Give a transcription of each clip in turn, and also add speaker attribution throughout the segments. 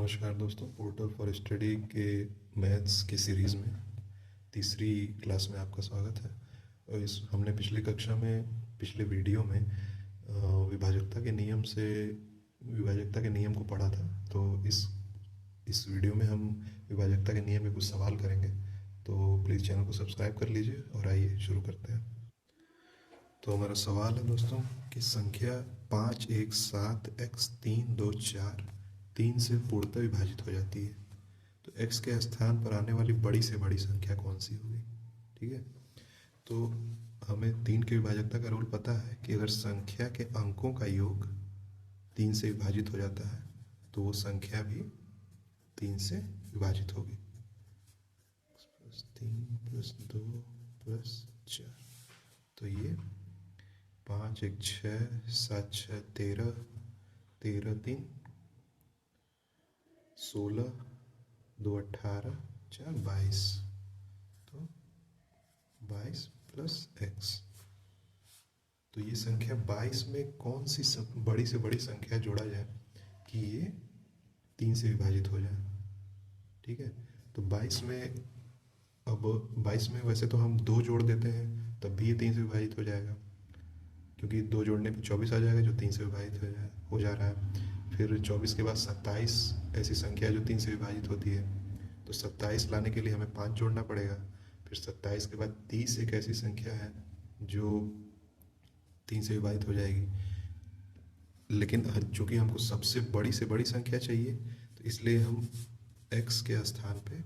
Speaker 1: नमस्कार दोस्तों, portal for study के मैथ्स की सीरीज़ में तीसरी क्लास में आपका स्वागत है। और इस हमने पिछले वीडियो में विभाजकता के नियम को पढ़ा था। तो इस वीडियो में हम विभाजकता के नियम के कुछ सवाल करेंगे। तो प्लीज़ चैनल को सब्सक्राइब कर लीजिए और आइए शुरू करते हैं। तो हमारा सवाल है दोस्तों कि संख्या 5 1 7 x 3 2 4 3 से पूर्णतः विभाजित हो जाती है, तो x के स्थान पर आने वाली बड़ी से बड़ी संख्या कौन सी होगी। ठीक है, तो हमें 3 के विभाजकता का रूल पता है कि अगर संख्या के अंकों का योग 3 से विभाजित हो जाता है तो वो संख्या भी 3 से विभाजित होगी। 3 + 2 + 4, तो ये 5 1 6 7 6 13 13 3 16 2 18 4 22, तो 22 + x। तो ये संख्या 22 में कौन सी बड़ी से बड़ी संख्या जोड़ा जाए कि ये 3 से विभाजित हो जाए। ठीक है, तो 22 में वैसे तो हम 2 जोड़ देते हैं तब भी ये 3 से विभाजित हो जाएगा, क्योंकि 2 जोड़ने पे 24 आ जाएगा जो 3 से विभाजित हो जा रहा है। फिर 24 के बाद 27 ऐसी संख्या जो 3 से विभाजित होती है, तो 27 लाने के लिए हमें 5 जोड़ना पड़ेगा। फिर 27 के बाद 30 एक ऐसी संख्या है जो 3 से विभाजित हो जाएगी। लेकिन चूँकि हमको सबसे बड़ी से बड़ी संख्या चाहिए, तो इसलिए हम x के स्थान पे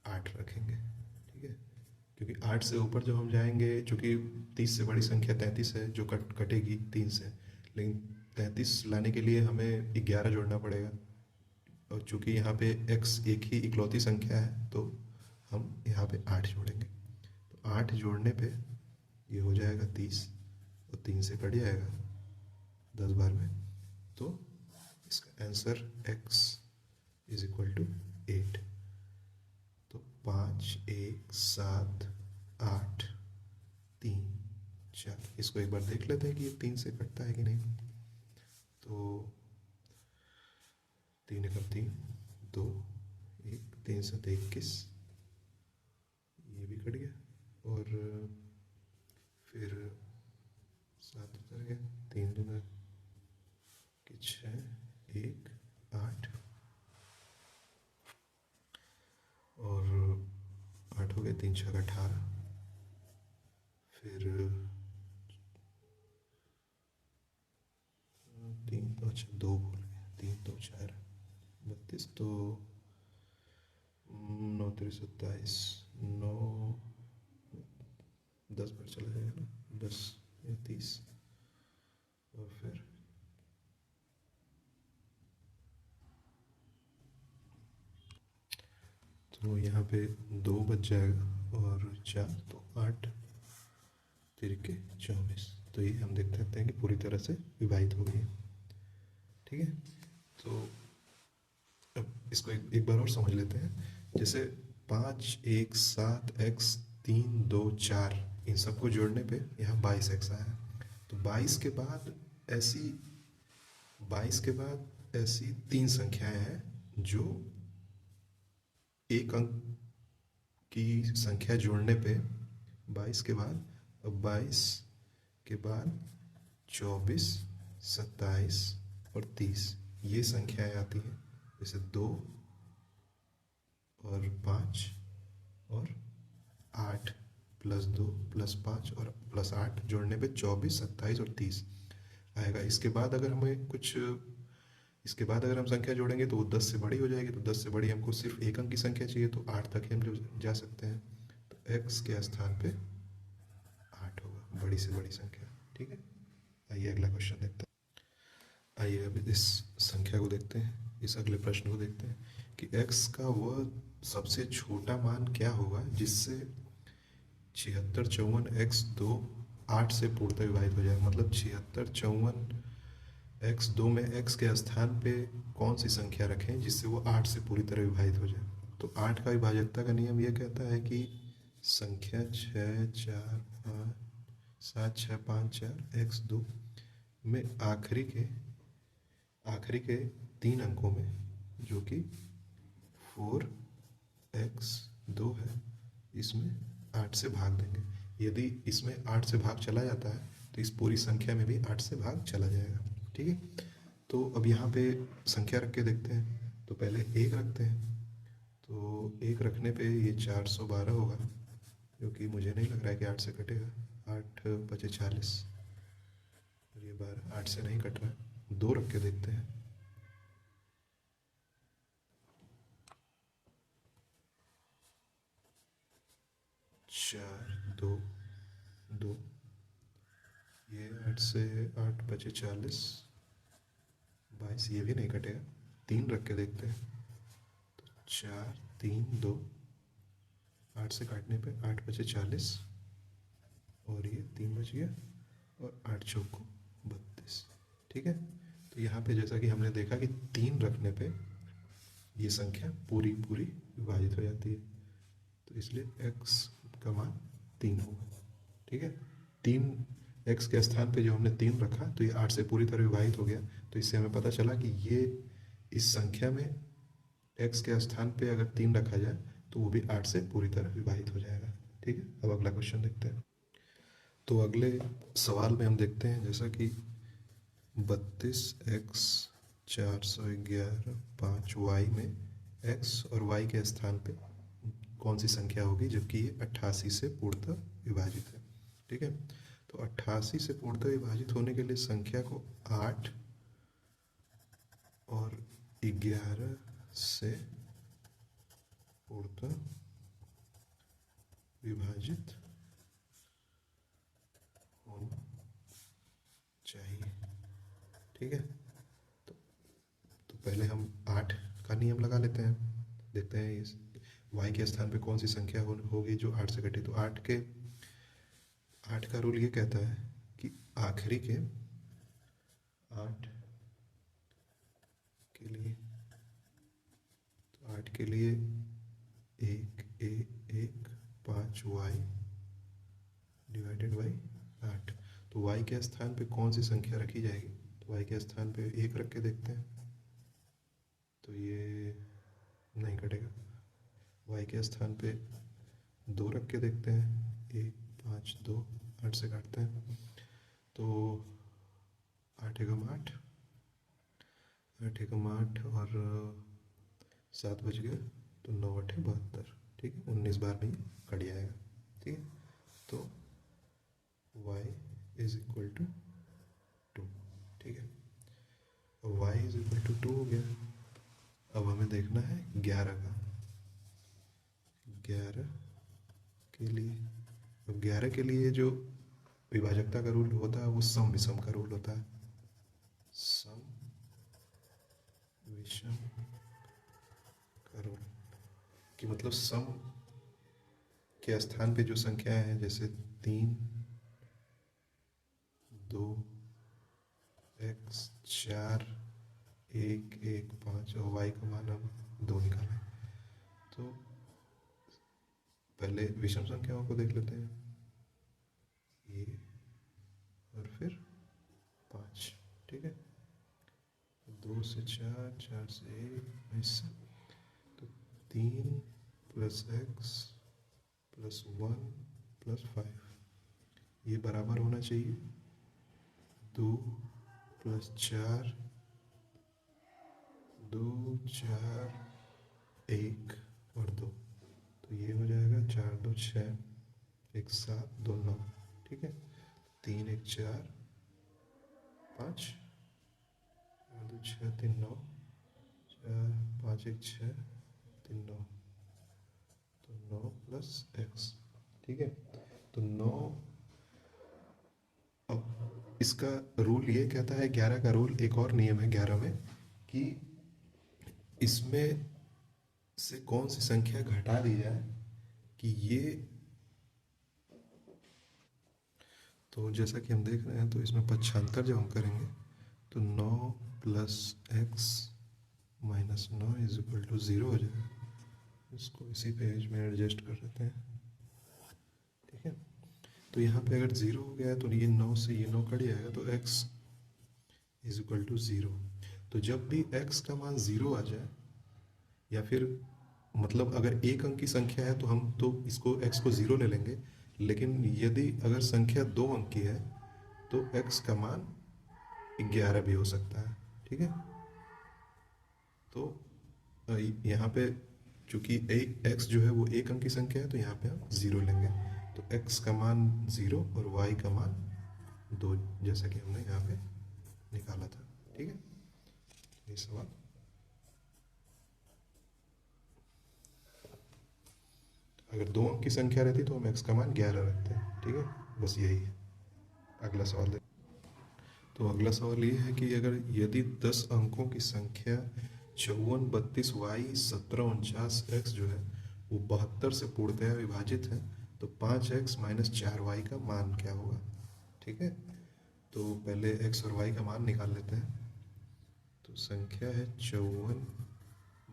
Speaker 1: 8 रखेंगे। ठीक है, क्योंकि 8 से ऊपर जब हम जाएंगे, चूँकि 30 से बड़ी संख्या 33 है जो कटेगी 3 से, लेकिन 33 लाने के लिए हमें 11 जोड़ना पड़ेगा। और चूँकि यहाँ पे x एक ही इकलौती संख्या है तो हम यहाँ पे 8 जोड़ेंगे। तो 8 जोड़ने पे ये हो जाएगा 30 और 3 से कट जाएगा 10 बार में, तो इसका आंसर x = 8। तो 5 1 7 8 3 4, इसको एक बार देख लेते हैं कि ये 3 से कटता है कि नहीं। तो 3 × 3 2 1 3 7 21, ये भी कट गया। और फिर 7 उतर गया, 3 दूना 6 1 8, और 8 हो गया, 3 6 18। फिर 2 भूल गया, 3 2 4 32, तो 9 3 27 9 10 बार चला जाएगा ना, 10 या 30। और फिर तो यहाँ पे 2 बच जाएगा और 4, तो 8 3 24। तो ये हम देख सकते हैं कि पूरी तरह से विभाजित हो गई है। ठीक है, तो अब इसको एक बार और समझ लेते हैं। जैसे 5 1 7 x 3 2 4, इन सबको जोड़ने पे यहाँ 22x आया। तो 22 के बाद ऐसी 3 संख्याएं हैं जो एक अंक की संख्या जोड़ने पे 22 के बाद, अब 22 के बाद 24 27 और 30 ये संख्याएं आती हैं। जैसे 2 और 5 और 8 + 2 + 5 और +8 जोड़ने पे 24 27 और 30 आएगा। इसके बाद अगर हम संख्या जोड़ेंगे तो वो 10 से बड़ी हो जाएगी। तो 10 से बड़ी हमको सिर्फ एक अंक की संख्या चाहिए, तो 8 तक ही हम जा सकते हैं। तो x के स्थान पे 8 होगा, बड़ी से बड़ी संख्या। ठीक है, आइए अगला क्वेश्चन देखते हैं। आइए अब इस संख्या को देखते हैं, इस अगले प्रश्न को देखते हैं कि x का वह सबसे छोटा मान क्या होगा जिससे 76 54 x2 8 से पूर्णतः विभाजित हो जाएगा। मतलब 76 54 x2 में x के स्थान पे कौन सी संख्या रखें जिससे वो 8 से पूरी तरह विभाजित हो जाए। तो 8 का विभाजकता का नियम यह कहता है कि संख्या 6 4 5 7 6 5 4 x2 में आखिरी के 3 अंकों में जो कि 4x 2 है, इसमें 8 से भाग देंगे। यदि इसमें 8 से भाग चला जाता है तो इस पूरी संख्या में भी 8 से भाग चला जाएगा। ठीक है, तो अब यहाँ पे संख्या रख के देखते हैं। तो पहले 1 रखते हैं, तो 1 रखने पे ये 412 होगा, जो कि मुझे नहीं लग रहा है कि 8 से कटेगा। 8 पचे 40 और ये 12, 8 से नहीं कट रहा है। 2 रख के देखते हैं, 4 2 2, ये 8 से 8 बचे 40 22, ये भी नहीं कटेगा। 3 रख के देखते हैं, तो 4 3 2, 8 से काटने पे 8 बचे 40 और ये 3 बच गया और 8 चौको 32। ठीक है, तो यहाँ पे जैसा कि हमने देखा कि 3 रखने पे ये संख्या पूरी पूरी विभाजित हो जाती है, तो इसलिए x का मान 3 होगा। ठीक है, 3 x के स्थान पे जो हमने 3 रखा तो ये 8 से पूरी तरह विभाजित हो गया। तो इससे हमें पता चला कि ये इस संख्या में x के स्थान पे अगर 3 रखा जाए तो वो भी 8 से पूरी तरह विभाजित हो जाएगा। ठीक है, अब अगला क्वेश्चन देखते हैं। तो अगले सवाल में हम देखते हैं जैसा कि 32x 411 5y में x और y के स्थान पे कौन सी संख्या होगी जबकि ये 88 से पूर्णतः विभाजित है। ठीक है, तो 88 से पूर्णतः विभाजित होने के लिए संख्या को 8 और 11 से पूर्णतः विभाजित होना चाहिए। ठीक है, तो पहले हम 8 का नियम लगा लेते हैं। देखते हैं इस y के स्थान पे कौन सी संख्या होगी जो 8 से कटे। तो 8 का रूल ये कहता है कि आखिरी के 8 के लिए, तो 8 के लिए 1 1 5y डिवाइडेड बाई 8। तो y के स्थान पे कौन सी संख्या रखी जाएगी, तो y के स्थान पे 1 रख के देखते हैं, तो ये नहीं कटेगा। y के स्थान पे 2 रख के देखते हैं, 1 5 2, 8 से काटते हैं, तो 8 एकम 8, 8 एकम 8 और 7 बच गया, तो 9 8 72। ठीक है, 19 बार में ये कट जाएगा। ठीक है, तो y इज इक्वल टू 2। ठीक है, y इज इक्वल टू 2 हो गया। अब हमें देखना है 11 का। 11 के लिए, अब 11 के लिए जो विभाजकता का रूल होता है वो सम विषम का रूल होता है। सम विषम का रूल कि मतलब सम के स्थान पे जो संख्याएं हैं जैसे 3 2 x 4 1 1 5 और y का मान हम 2 निकालें। तो पहले विषम संख्याओं को देख लेते हैं, ये और फिर 5। ठीक है, 2 से 4, 4 से 1, ऐसे। तो 3 प्लस x प्लस 1 प्लस 5, ये बराबर होना चाहिए 2 प्लस 4 2 4 1 और 2, तो ये हो जाएगा 4 2 6 1 7 2 9। ठीक है, 3 1 4 5 4 2 6 3 9 4 5 1 6 3 9, तो 9 प्लस x। ठीक है, तो 9। अब इसका रूल ये कहता है, 11 का रूल, एक और नियम है 11 में कि इसमें से कौन सी संख्या घटा दी जाए कि ये, तो जैसा कि हम देख रहे हैं तो इसमें पक्षांतर जब हम करेंगे तो 9 plus x minus 9 is equal to 0 हो जाएगा। इसको इसी पेज में एडजस्ट कर लेते हैं। ठीक है, तो यहाँ पे अगर 0 हो गया तो ये 9 से ये 9 कट जाएगा, तो x इज इक्वल टू 0। तो जब भी x का मान 0 आ जाए या फिर मतलब अगर एक अंक की संख्या है तो हम तो इसको x को 0 ले लेंगे, लेकिन यदि अगर संख्या 2 अंक की है तो x का मान 11 भी हो सकता है। ठीक है, तो यहाँ पे चूंकि x जो है वो एक अंक की संख्या है तो यहाँ पे हम 0 लेंगे, तो x का मान 0 और y का मान 2, जैसा कि हमने यहाँ पे निकाला था। ठीक है, ये सवाल। अगर 2 अंक की संख्या रहती तो हम x का मान 11 रखते हैं। ठीक है, बस यही है। अगला सवाल देख। तो अगला सवाल ये है कि अगर यदि 10 अंकों की संख्या 54, 32, वाई 17, 49 x जो है वो 72 से पूर्णतया विभाजित है, तो 5x माइनस 4y का मान क्या होगा। ठीक है, तो पहले x और y का मान निकाल लेते हैं। तो संख्या है 54,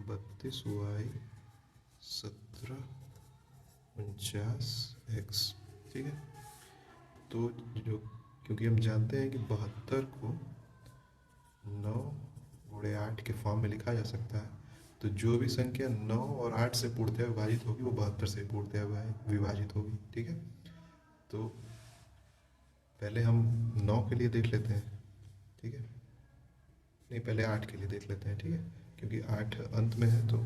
Speaker 1: 32, वाई 17, 49x। ठीक है, तो जो क्योंकि हम जानते हैं कि 72 को 9 × 8 के फॉर्म में लिखा जा सकता है, तो जो भी संख्या 9 और 8 से पूर्णतया विभाजित होगी वो 72 से पूर्णतया विभाजित होगी। ठीक है, तो पहले हम 9 के लिए देख लेते हैं। ठीक है, नहीं पहले 8 के लिए देख लेते हैं। ठीक है, क्योंकि 8 अंत में है तो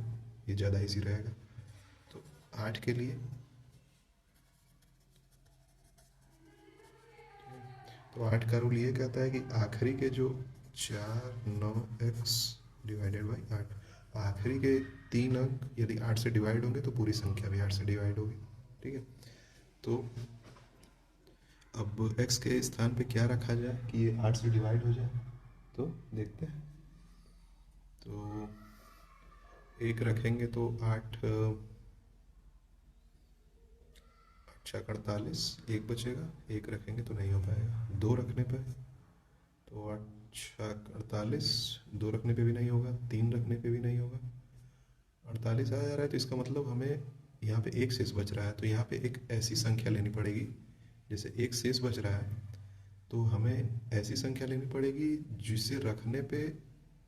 Speaker 1: ये ज़्यादा इजी रहेगा। तो 8 के लिए, तो 8 का रूल ये कहता है कि आखिरी के जो 4, 9x डिवाइडेड बाई 8, आखिरी के 3 अंक यदि 8 से डिवाइड होंगे तो पूरी संख्या भी 8 से डिवाइड होगी। ठीक है, तो अब x के स्थान पे क्या रखा जाए कि ये 8 से डिवाइड हो जाए, तो देखते हैं। तो एक रखेंगे तो 8 छः 48, एक बचेगा, एक रखेंगे तो नहीं हो पाएगा। 2 रखने पे तो 8 छः 48, 2 रखने पे भी नहीं होगा, 3 रखने पे भी नहीं होगा, 48 आ जा रहा है। तो इसका मतलब हमें यहाँ पे एक शेष बच रहा है, तो यहाँ पे एक ऐसी संख्या लेनी पड़ेगी, जैसे एक शेष बच रहा है तो हमें ऐसी संख्या लेनी पड़ेगी जिसे रखने पे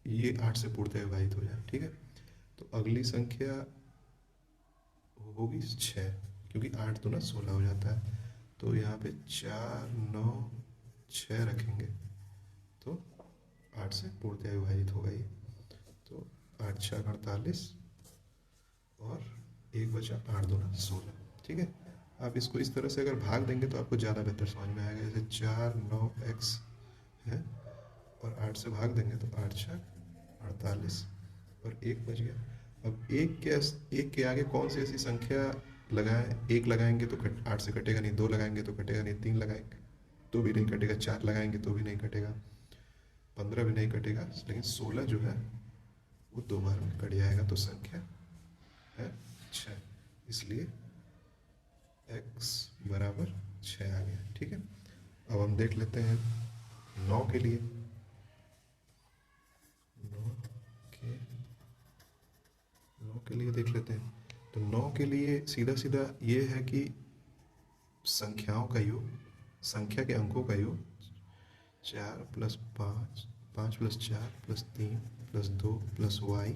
Speaker 1: ये 8 से पूर्णतः विभाजित हो जाए। ठीक है, तो अगली संख्या होगी 6, क्योंकि 8 दूना 16 हो जाता है। तो यहाँ पे 4, 9, 6 रखेंगे तो 8 से पूर्णतः विभाजित होगा ये। तो 8 छः 48 और एक बचा 8 दूना 16। ठीक है, आप इसको इस तरह से अगर भाग देंगे तो आपको ज़्यादा बेहतर समझ में आएगा। जैसे 4, 9x है और 8 से भाग देंगे तो 8 छः 48 और एक बच गया। अब एक के आगे कौन सी ऐसी संख्या लगाएं, एक लगाएंगे तो 8 से कटेगा नहीं, 2 लगाएंगे तो कटेगा नहीं, 3 लगाएंगे तो भी नहीं कटेगा, 4 लगाएंगे तो भी नहीं कटेगा, 15 भी नहीं कटेगा, लेकिन 16 जो है वो 2 बार में कट जाएगा। तो संख्या है 6, इसलिए x बराबर 6 आ गया। ठीक है, अब हम देख लेते हैं 9 के लिए। 9 के लिए देख लेते हैं। तो 9 के लिए सीधा सीधा ये है कि संख्याओं का योग, संख्या के अंकों का योग 4 + 5, 5 + 4 + 3 + 2 + y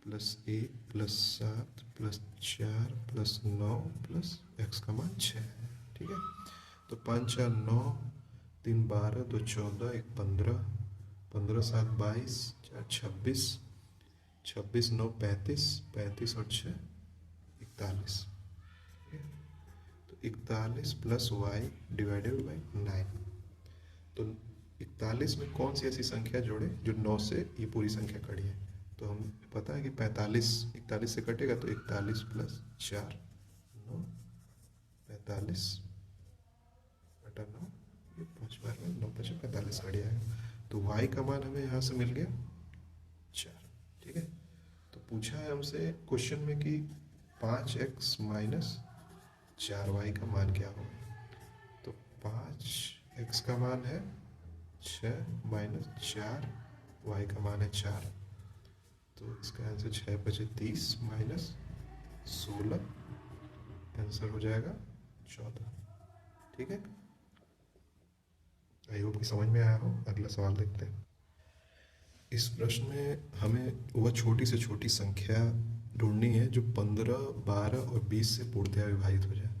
Speaker 1: +1 + 7 + 4 + 9 + x का मान 6 है। ठीक है, तो 5 4 9, 3 12, 2 14, 1 15, 15 7 22, 4 26, 26 9 35, 35 और 6 41। तो 41 + y डिवाइडेड बाई 9। तो 41 में कौन सी ऐसी संख्या जोड़े जो 9 से ये पूरी संख्या कटी है। तो हम पता है कि 45 41 से कटेगा तो 41 + 4 9, 45 बटा 9, ये 5 बार में 9 5 45 कट जाएगा। तो y का मान हमें यहाँ से मिल गया 4। ठीक है, तो पूछा है हमसे क्वेश्चन में कि 5x माइनस 4y का मान क्या होगा। तो 5x का मान है 6 माइनस 4, y का मान है 4, तो इसका आंसर 6 बचे 30 माइनस 16, आंसर हो जाएगा 14। ठीक है, आई होप कि समझ में आया हो। अगला सवाल देखते हैं। इस प्रश्न में हमें वह छोटी से छोटी संख्या ढूंढनी है जो 15, 12 और 20 से पूर्णतया विभाजित हो जाए।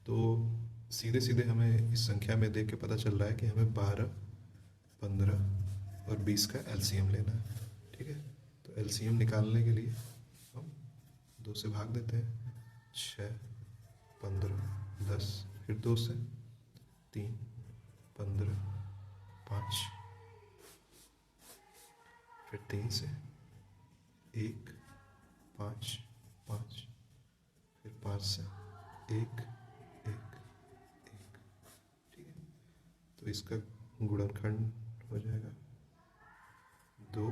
Speaker 1: तो सीधे सीधे हमें इस संख्या में देख के पता चल रहा है कि हमें 12, 15 और 20 का एलसीएम लेना है। ठीक है, तो एलसीएम निकालने के लिए हम 2 से भाग देते हैं। 6, 15, 10, फिर 2 से 3, 15, 5, फिर 3 से 1, 5, 5, फिर 5 से 1, 1, 1। ठीक है, तो इसका गुणनखंड हो जाएगा 2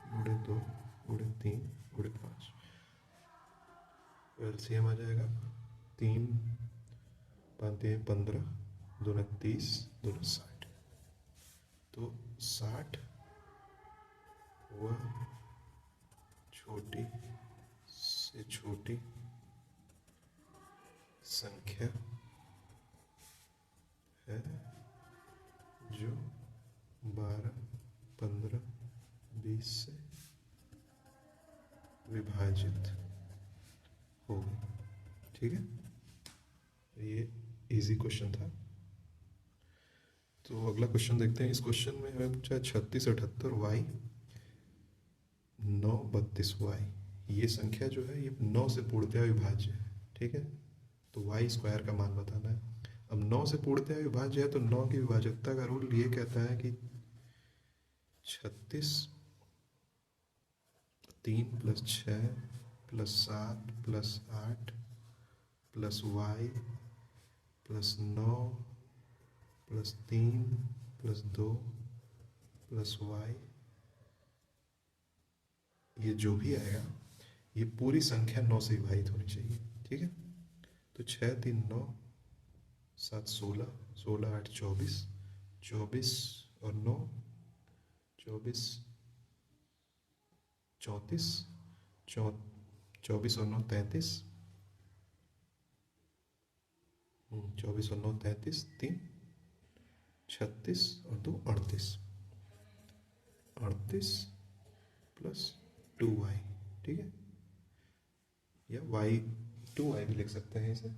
Speaker 1: गुणे 2 गुणे 3 गुणे 5। एलसीएम आ जाएगा 3 5 15, 2 30, 2 60। तो 60 वह छोटी से छोटी संख्या है जो 12, 15, 20 से विभाजित होगी। ठीक है, ये इजी क्वेश्चन था। तो अगला क्वेश्चन देखते हैं। इस क्वेश्चन में हमें पूछा 36, 78 वाई, 9, 32 वाई। ये संख्या जो है ये 9 से पूर्णतया विभाज्य है। ठीक है, तो वाई स्क्वायर का मान बताना है। अब 9 से पूर्णतया विभाज्य है तो 9 की विभाजकता का रूल ये कहता है कि 36 3 + 6 + 7 + 8 + y + 9 + 3 + 2 + y, ये जो भी आएगा ये पूरी संख्या 9 से विभाजित होनी चाहिए। ठीक है, तो 6 3 9, 7 16, 16 8 24, 24 और 9 24, 34, 24 और 9 33, 24 और 9 33, 3 36 और 2 38, 38 + 2y। ठीक है, या y 2y भी लिख सकते हैं इसे,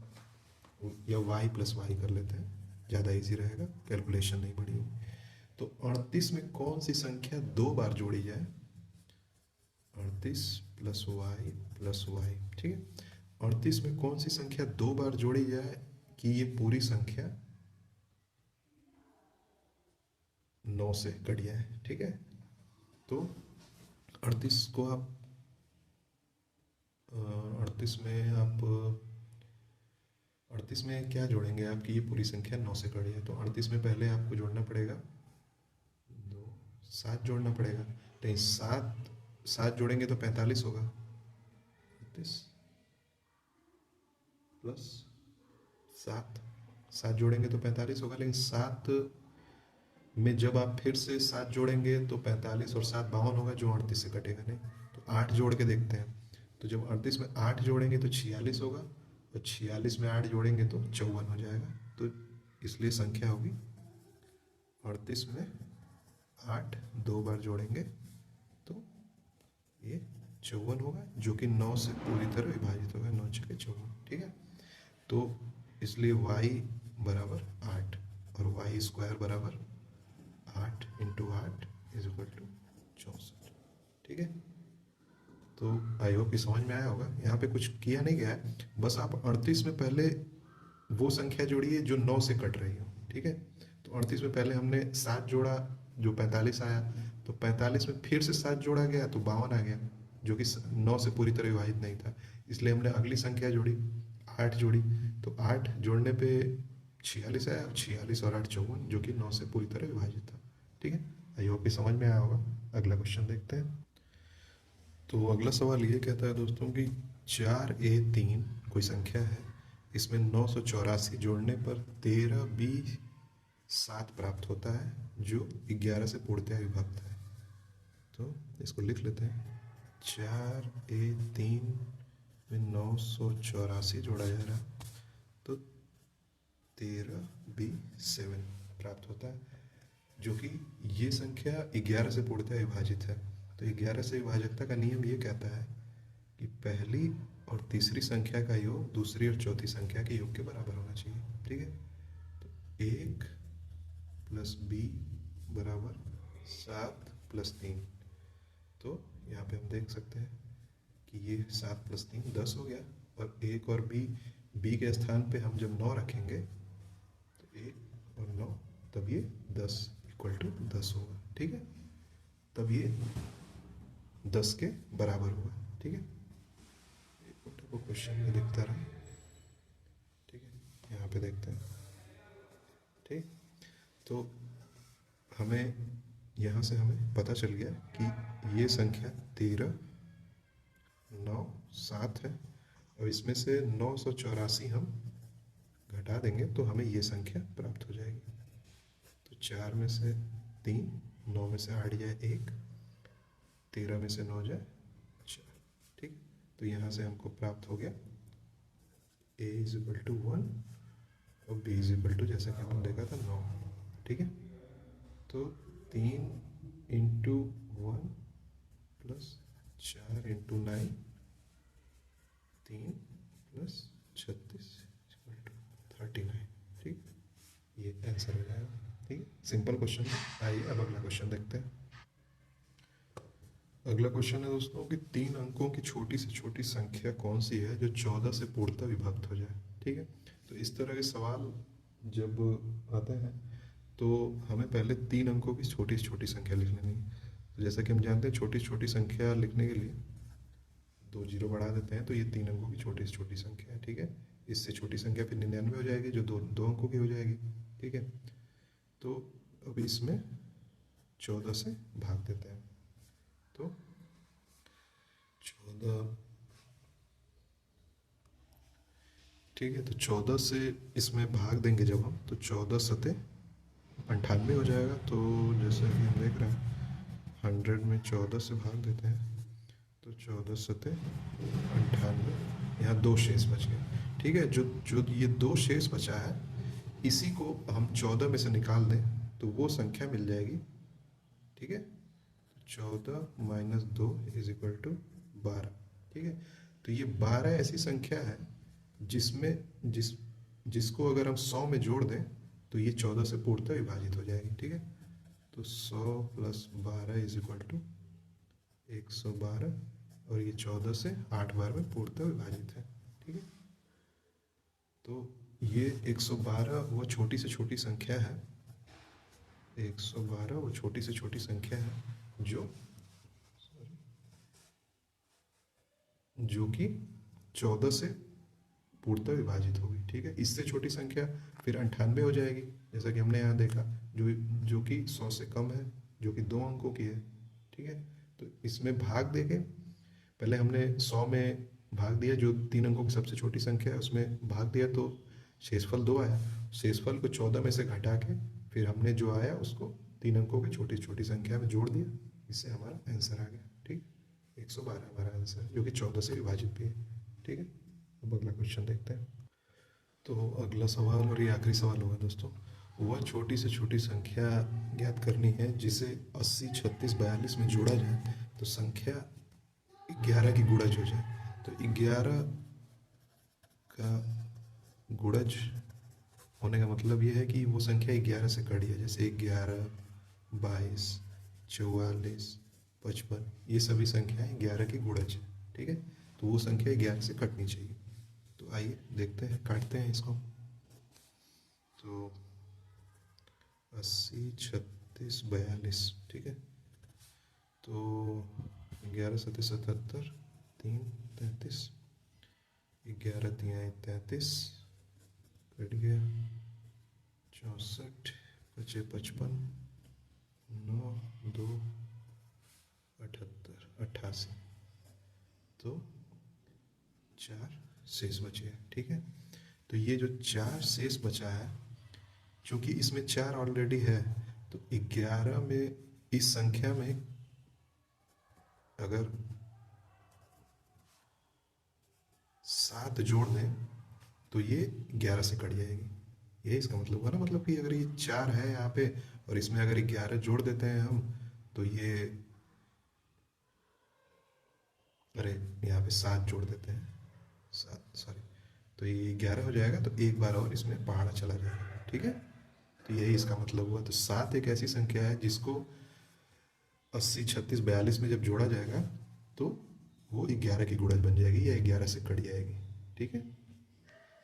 Speaker 1: या y + y कर लेते हैं, ज़्यादा इजी रहेगा, कैलकुलेशन नहीं बड़ी होगी। तो 38 में कौन सी संख्या 2 बार जोड़ी जाए? 38 + y + y। ठीक है, 38 में कौन सी संख्या 2 बार जोड़ी जाए कि ये पूरी संख्या 9 से कट जाए? ठीक है, तो 38 को आप 38 में आप 38 में क्या जोड़ेंगे आपकी ये पूरी संख्या 9 से कट जाए? तो 38 में पहले आपको जोड़ना पड़ेगा 2, 7 जोड़ना पड़ेगा। लेकिन 7 जोड़ेंगे तो 45 होगा। 38 + 7 जोड़ेंगे तो 45 होगा। लेकिन 7 में जब आप फिर से 7 जोड़ेंगे तो 45 और 7 52 होगा, जो 38 से कटेगा नहीं। तो 8 जोड़ के देखते हैं। तो जब 38 में 8 जोड़ेंगे तो 46 होगा, और 46 में 8 जोड़ेंगे तो 54 हो जाएगा। तो इसलिए संख्या होगी 38 में 8 2 बार जोड़ेंगे तो ये 54 होगा, जो कि 9 से पूरी तरह विभाजित होगा। 9 × 6 = 54। ठीक है, तो इसलिए y बराबर 8 और y स्क्वायर बराबर 8 × 8 = 64। ठीक है, तो आई होप कि समझ में आया होगा। यहाँ पे कुछ किया नहीं गया है, बस आप 38 में पहले वो संख्या जोड़िए जो 9 से कट रही हो। ठीक है, तो 38 में पहले हमने 7 जोड़ा जो 45 आया, तो 45 में फिर से 7 जोड़ा गया तो 52 आ गया, जो कि 9 से पूरी तरह विभाजित नहीं था। इसलिए हमने अगली संख्या जोड़ी, 8 जोड़ी, तो 8 जोड़ने पे 46 आया, 46 और 8 54, जो कि 9 से पूरी तरह विभाजित था। ठीक है, आई होप कि समझ में आया होगा। अगला क्वेश्चन देखते हैं। तो अगला सवाल ये कहता है दोस्तों कि 4a3 कोई संख्या है, इसमें 984 जोड़ने पर 13b 7 प्राप्त होता है, जो 11 से पूर्णतया विभक्त है। तो इसको लिख लेते हैं। 4a3 में 984 जोड़ा जा रहा है तो 13b 7 प्राप्त होता है, जो कि ये संख्या 11 से पूर्णतया विभाजित है। तो 11 से विभाजकता का नियम ये कहता है कि पहली और तीसरी संख्या का योग दूसरी और चौथी संख्या के योग के बराबर होना चाहिए। ठीक है, तो 1 + b बराबर 7 + 3। तो यहाँ पे हम देख सकते हैं कि ये 7 + 3 10 हो गया, और 1 और b के स्थान पे हम जब 9 रखेंगे तो 1 और 9, तब ये 10 = 10 होगा। ठीक है, तब ये 10 के बराबर हुआ। ठीक है, को क्वेश्चन में दिखता रहा। ठीक है, यहाँ पे देखते हैं। ठीक, तो हमें यहाँ से हमें पता चल गया कि ये संख्या 13, 9, 7 है, और इसमें से 984 हम घटा देंगे तो हमें ये संख्या प्राप्त हो जाएगी। तो 4 में से 3, 9 में से 8 जाए 1, 13 में से 9 जाए 4। ठीक, तो यहाँ से हमको प्राप्त हो गया a = 1 और b = जैसा कि हमने देखा था 9। ठीक है, तो 3 × 1 + 4 × 9, 3 + 36 = 39। ठीक, ये आंसर हो जाएगा। ठीक है, सिंपल क्वेश्चन है। आइए अब अगला क्वेश्चन देखते हैं। अगला क्वेश्चन है दोस्तों कि 3 अंकों की छोटी से छोटी संख्या कौन सी है जो 14 से पूर्णतः विभक्त हो जाए। ठीक है, तो इस तरह के सवाल जब आते हैं तो हमें पहले 3 अंकों की छोटी से छोटी संख्या लिख लेनी है। तो जैसा कि हम जानते हैं छोटी से छोटी संख्या लिखने के लिए 2 0 बढ़ा देते हैं, तो ये 3 अंकों की छोटी से छोटी संख्या है। ठीक है, इससे छोटी संख्या फिर 99 हो जाएगी जो दो अंकों की हो जाएगी। ठीक है, तो अब इसमें 14 से भाग देते हैं, तो 14। ठीक है, तो 14 से इसमें भाग देंगे जब हम, तो 14 सते 98 हो जाएगा। तो जैसे कि हम देख रहे हैं 100 में 14 से भाग देते हैं तो 14 सते 98, यहाँ 2 शेष बच गए। ठीक है, जो ये 2 शेष बचा है इसी को हम 14 में से निकाल दें तो वो संख्या मिल जाएगी। ठीक है, 14 - 2 = 12। ठीक है, तो ये 12 ऐसी संख्या है जिसको अगर हम 100 में जोड़ दें तो ये 14 से पूर्णतः विभाजित हो जाएगी। ठीक है, तो 100 + 12 = 112, और ये 14 से 8 बार में पूर्णतः विभाजित है। ठीक है, तो ये 112 वो छोटी से छोटी संख्या है, 112 वो छोटी से छोटी संख्या है जो कि 14 से पूर्णतः विभाजित होगी। ठीक है, इससे छोटी संख्या फिर 98 हो जाएगी, जैसा कि हमने यहाँ देखा, जो कि 100 से कम है, जो कि 2 अंकों की है। ठीक है, तो इसमें भाग देके पहले हमने 100 में भाग दिया, जो 3 अंकों की सबसे छोटी संख्या है उसमें भाग दिया, तो शेषफल 2 आया। शेषफल को 14 में से घटा के फिर हमने जो आया उसको 3 अंकों की छोटी छोटी संख्या में जोड़ दिया, इससे हमारा आंसर आ गया। ठीक, 112 हमारा आंसर, जो कि 14 से विभाजित भी है। ठीक है, अब अगला क्वेश्चन देखते हैं। तो अगला सवाल और ये आखिरी सवाल होगा दोस्तों। वह छोटी से छोटी संख्या ज्ञात करनी है जिसे 80, 36, 42 में जोड़ा जाए तो संख्या 11 की गुणज हो जाए। तो 11 का गुणज होने का मतलब ये है कि वो संख्या 11 से कड़ी है, जैसे 11, 22, 44, 55, ये सभी संख्याएं 11 की गुणज है। ठीक है, तो वो संख्या 11 से कटनी चाहिए। तो आइए देखते हैं, काटते हैं इसको। तो 80, 36, 42। ठीक है, तो 11 7 77, 3 33, 11 3 33, कट गया 64, 5 55, 9 2 78, 88, तो 4 शेष बचे। ठीक है, तो ये जो 4 शेष बचा है, चूंकि इसमें 4 ऑलरेडी है, तो 11 में इस संख्या में अगर 7 जोड़ दें तो ये 11 से कट जाएगी। यही इसका मतलब हुआ ना, मतलब कि अगर ये 4 है यहाँ पे और इसमें अगर 11 जोड़ देते हैं हम तो ये अरे यहाँ पे 7 जोड़ देते हैं, 7 सॉरी, तो ये 11 हो जाएगा, तो एक बार और इसमें पहाड़ा चला जाएगा, ठीक है। तो यही इसका मतलब हुआ। तो 7 एक ऐसी संख्या है जिसको 80, 36, 42 में जब जोड़ा जाएगा तो वो 11 की गुणज बन जाएगी या 11 से कट जाएगी, ठीक है।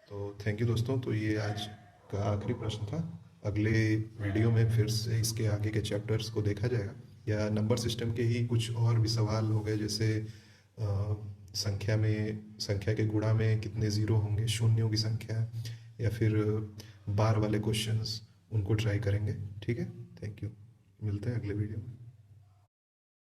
Speaker 1: तो थैंक यू दोस्तों, तो ये आज का आखिरी प्रश्न था। अगले वीडियो में फिर से इसके आगे के चैप्टर्स को देखा जाएगा, या नंबर सिस्टम के ही कुछ और भी सवाल हो गए, जैसे संख्या के गुणा में कितने ज़ीरो होंगे, शून्यों की संख्या, या फिर बार वाले क्वेश्चंस, उनको ट्राई करेंगे, ठीक है। थैंक यू, मिलते हैं अगले वीडियो में।